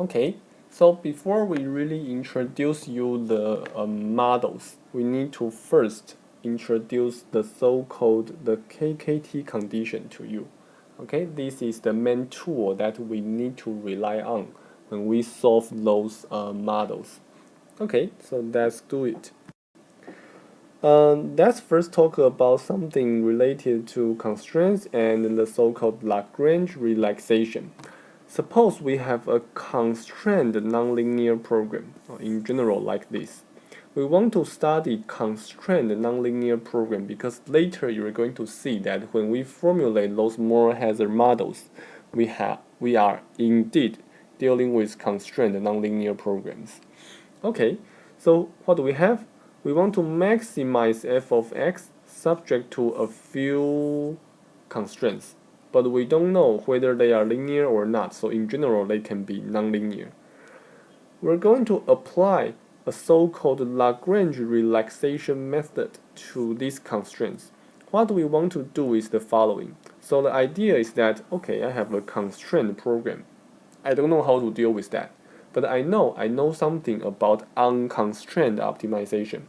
Okay, so before we really introduce you the models, we need to first introduce the so-called the KKT condition to you. Okay, this is the main tool that we need to rely on when we solve those models. Okay, so let's do it. Let's first talk about something related to constraints and the so-called Lagrange relaxation. Suppose we have a constrained nonlinear program, or in general like this. We want to study constrained nonlinear program because later you're going to see that when we formulate those moral hazard models, we are indeed dealing with constrained nonlinear programs. Okay, so what do we have? We want to maximize f of x subject to a few constraints, but we don't know whether they are linear or not, so in general they can be nonlinear. We're going to apply a so-called Lagrange relaxation method to these constraints. What we want to do is the following. So the idea is that, okay, I have a constraint program. I don't know how to deal with that, but I know something about unconstrained optimization.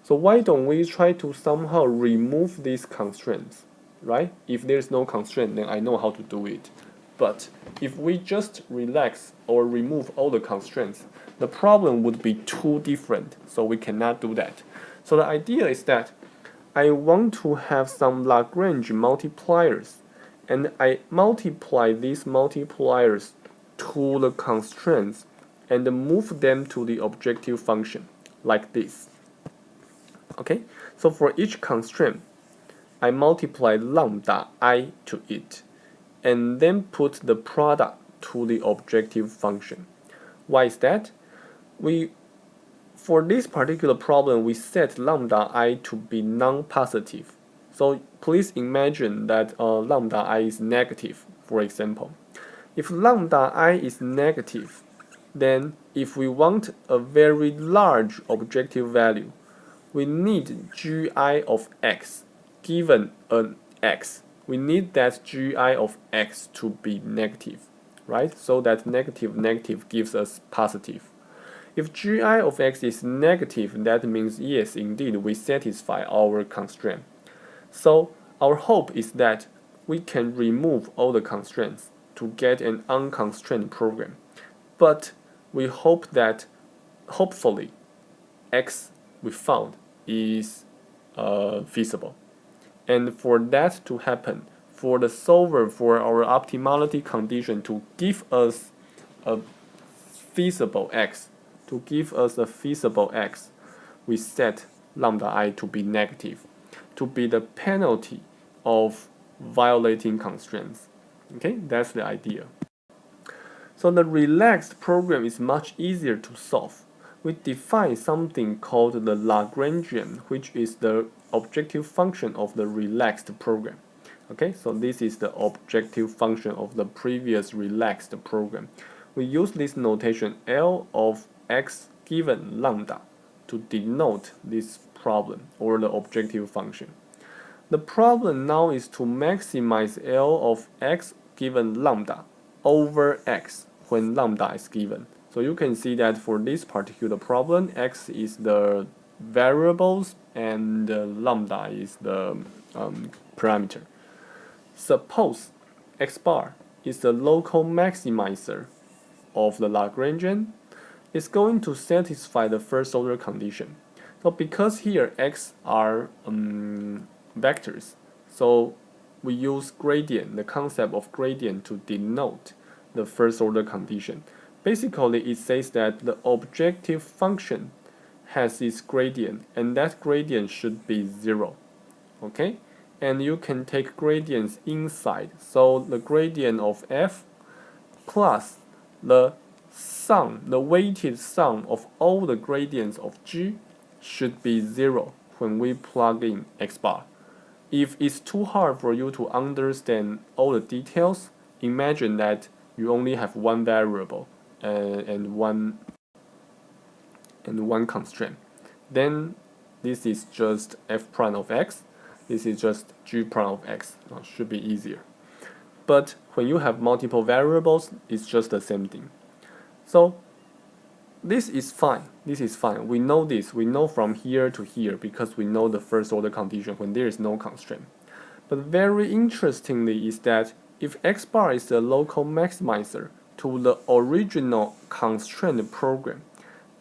So why don't we try to somehow remove these constraints, right? If there's no constraint, then I know how to do it. But if we just relax or remove all the constraints, the problem would be too different, so we cannot do that. So the idea is that I want to have some Lagrange multipliers, and I multiply these multipliers to the constraints and move them to the objective function, like this. Okay, so for each constraint, I multiply lambda I to it, and then put the product to the objective function. Why is that? For this particular problem, we set lambda I to be non-positive. So please imagine that lambda I is negative, for example. If lambda I is negative, then if we want a very large objective value, we need gi of x given an x. We need that gi of x to be negative, right? So that negative gives us positive. If gi of x is negative, that means yes, indeed, we satisfy our constraint. So our hope is that we can remove all the constraints to get an unconstrained program. But we hope that hopefully x we found is feasible. And for that to happen, for the solver for our optimality condition to give us a feasible x, we set lambda I to be negative, to be the penalty of violating constraints. Okay, that's the idea. So the relaxed program is much easier to solve. We define something called the Lagrangian, which is the objective function of the relaxed program. Okay, so this is the objective function of the previous relaxed program. We use this notation L of x given lambda to denote this problem or the objective function. The problem now is to maximize L of x given lambda over x when lambda is given. So you can see that for this particular problem, x is the variables and lambda is the parameter. Suppose x bar is the local maximizer of the Lagrangian, it's going to satisfy the first order condition. So because here x are vectors, so we use gradient, the concept of gradient to denote the first order condition. Basically, it says that the objective function has its gradient, and that gradient should be 0. Okay? And you can take gradients inside. So the gradient of f plus the sum, the weighted sum of all the gradients of g should be 0 when we plug in x bar. If it's too hard for you to understand all the details, imagine that you only have one variable and one constraint. Then this is just f prime of x. This is just g prime of x. Should be easier. But when you have multiple variables, it's just the same thing. So this is fine. This is fine. We know this. We know from here to here because we know the first order condition when there is no constraint. But very interestingly is that if x bar is the local maximizer to the original constraint program,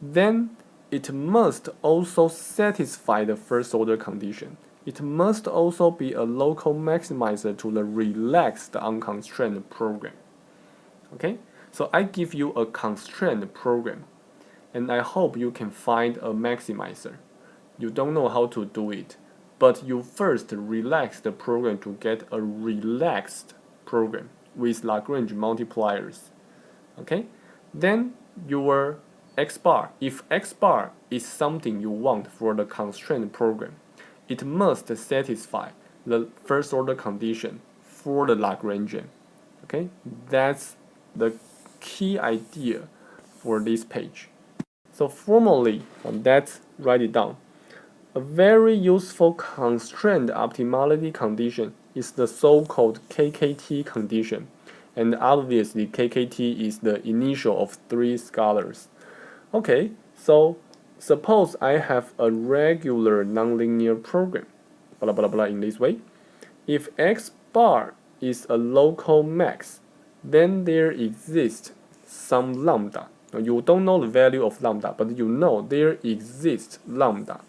then it must also satisfy the first order condition. It must also be a local maximizer to the relaxed unconstrained program. Okay? So I give you a constrained program, and I hope you can find a maximizer. You don't know how to do it, but you first relax the program to get a relaxed program with Lagrange multipliers. Okay? Then your x bar, if x bar is something you want for the constraint program, it must satisfy the first order condition for the Lagrangian. Okay? That's the key idea for this page. So formally, let's write it down. A very useful constraint optimality condition is the so-called KKT condition, and obviously KKT is the initial of 3 scalars. Okay, so suppose I have a regular nonlinear program, blah blah blah in this way. If x bar is a local max, then there exists some lambda. You don't know the value of lambda, but you know there exists lambda,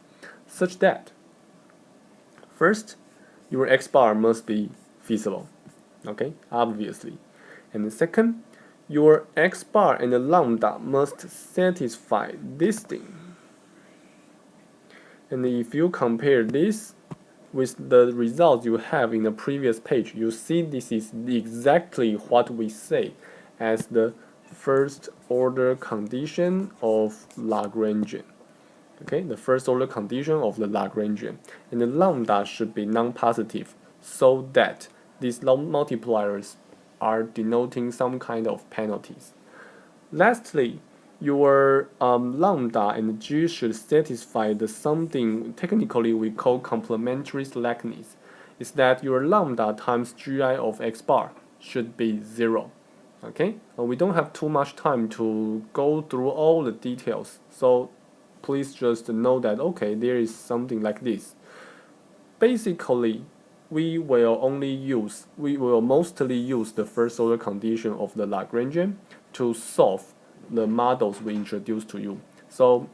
such that first, your x bar must be feasible, okay, obviously. And second, your x bar and the lambda must satisfy this thing. And if you compare this with the results you have in the previous page, you see this is exactly what we say as the first order condition of Lagrangian. Okay, the first order condition of the Lagrangian, and the lambda should be non-positive so that these multipliers are denoting some kind of penalties. Lastly, your lambda and g should satisfy the something technically we call complementary slackness. Is that your lambda times gi of x bar should be 0. Okay, we don't have too much time to go through all the details, so please just know that okay, there is something like this. Basically, we will mostly use the first order condition of the Lagrangian to solve the models we introduced to you. So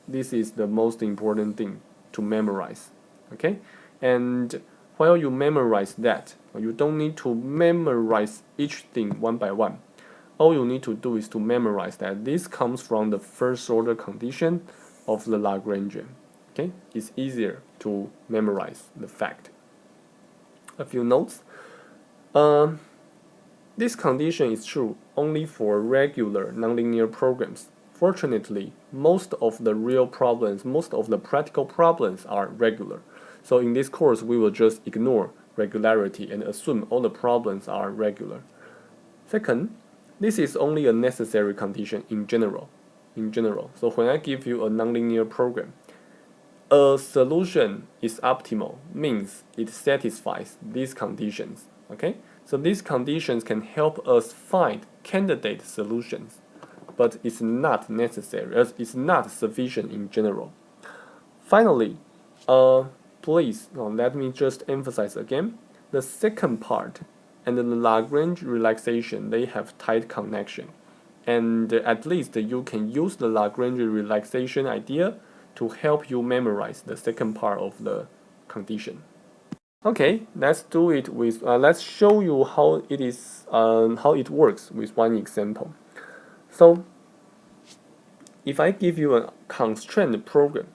this is the most important thing to memorize. Okay, and while you memorize that, you don't need to memorize each thing one by one. All you need to do is to memorize that this comes from the first order condition of the Lagrangian. Okay, it's easier to memorize the fact. A few notes. This condition is true only for regular nonlinear programs. Fortunately, most of the real problems, most of the practical problems are regular. So in this course, we will just ignore regularity and assume all the problems are regular. Second, this is only a necessary condition in general. So when I give you a nonlinear program, a solution is optimal means it satisfies these conditions. Okay? So these conditions can help us find candidate solutions, but it's not necessary, as it's not sufficient in general. Finally, please, let me just emphasize again, the second part and the Lagrange relaxation, they have tight connection. And at least you can use the Lagrange relaxation idea to help you memorize the second part of the condition. Okay, let's do it with. Let's show you how it is, how it works with one example. So, if I give you a constraint program,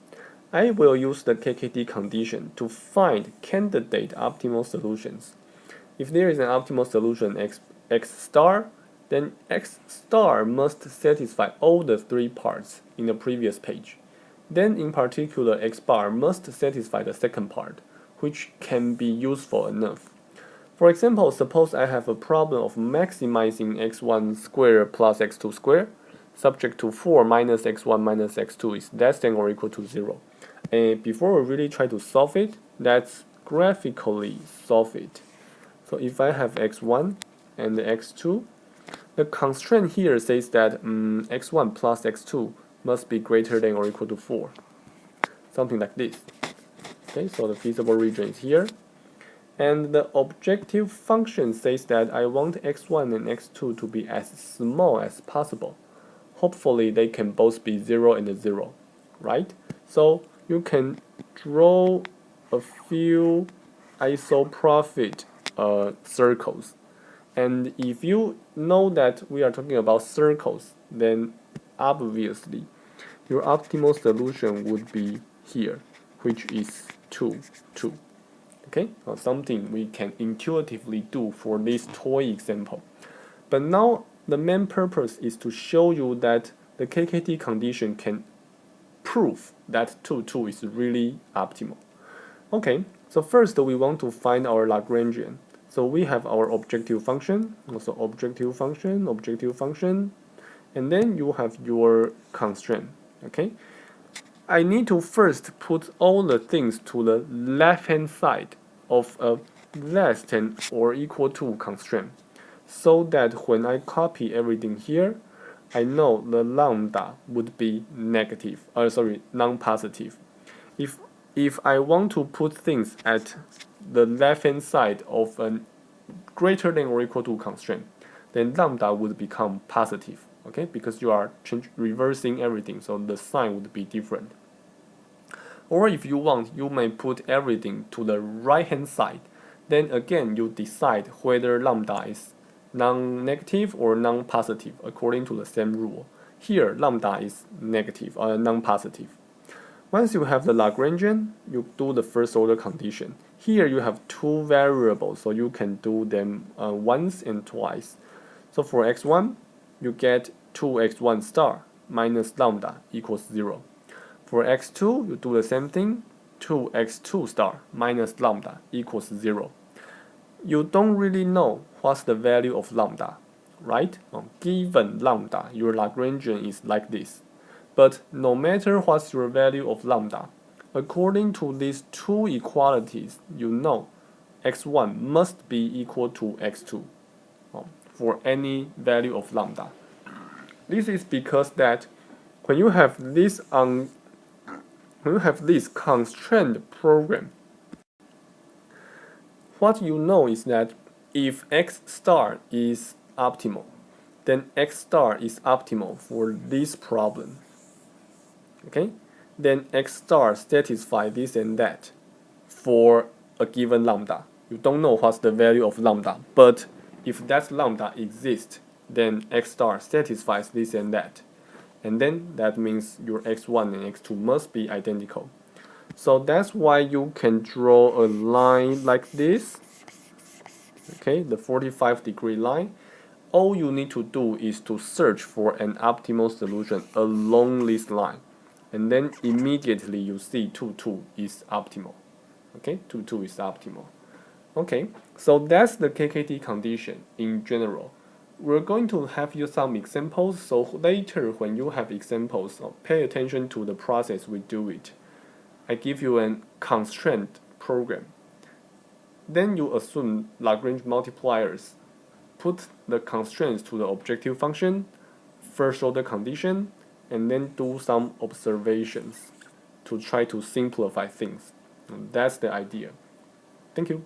I will use the KKT condition to find candidate optimal solutions. If there is an optimal solution x star, then x star must satisfy all the 3 parts in the previous page. Then in particular, x bar must satisfy the second part, which can be useful enough. For example, suppose I have a problem of maximizing x1 squared plus x2 squared, subject to 4 minus x1 minus x2 is less than or equal to 0. And before we really try to solve it, let's graphically solve it. So if I have x1 and x2, the constraint here says that x1 plus x2 must be greater than or equal to 4. Something like this. Okay, so the feasible region is here. And the objective function says that I want x1 and x2 to be as small as possible. Hopefully they can both be 0 and 0, right? So you can draw a few isoprophet circles. And if you know that we are talking about circles, then obviously your optimal solution would be here, which is 2, 2. Okay, something we can intuitively do for this toy example. But now the main purpose is to show you that the KKT condition can prove that 2, 2 is really optimal. Okay, so first we want to find our Lagrangian. So we have our objective function, also objective function, and then you have your constraint. Okay, I need to first put all the things to the left-hand side of a less than or equal to constraint, so that when I copy everything here, I know the lambda would be negative, non-positive. If I want to put things at the left-hand side of a greater than or equal to constraint, then lambda would become positive, okay? Because you are reversing everything, so the sign would be different. Or if you want, you may put everything to the right-hand side. Then again, you decide whether lambda is non-negative or non-positive according to the same rule. Here, lambda is negative or non-positive. Once you have the Lagrangian, you do the first order condition. Here you have two variables, so you can do them once and twice. So for x1, you get 2x1 star minus lambda equals 0. For x2, you do the same thing, 2x2 star minus lambda equals 0. You don't really know what's the value of lambda, right? Given lambda, your Lagrangian is like this. But no matter what's your value of lambda, according to these two equalities, you know x1 must be equal to x2 for any value of lambda. This is because that when you have this constrained program, what you know is that if x star is optimal, then x star is optimal for this problem. Okay? Then x star satisfies this and that for a given lambda. You don't know what's the value of lambda, but if that lambda exists, then x star satisfies this and that. And then that means your x1 and x2 must be identical. So that's why you can draw a line like this, okay, the 45-degree line. All you need to do is to search for an optimal solution along this line. And then immediately you see 2, 2 is optimal. Okay, 2, 2 is optimal. Okay, so that's the KKT condition in general. We're going to have you some examples, so later when you have examples, pay attention to the process we do it. I give you a constraint program. Then you assume Lagrange multipliers. Put the constraints to the objective function, first order condition, and then do some observations to try to simplify things. And that's the idea. Thank you.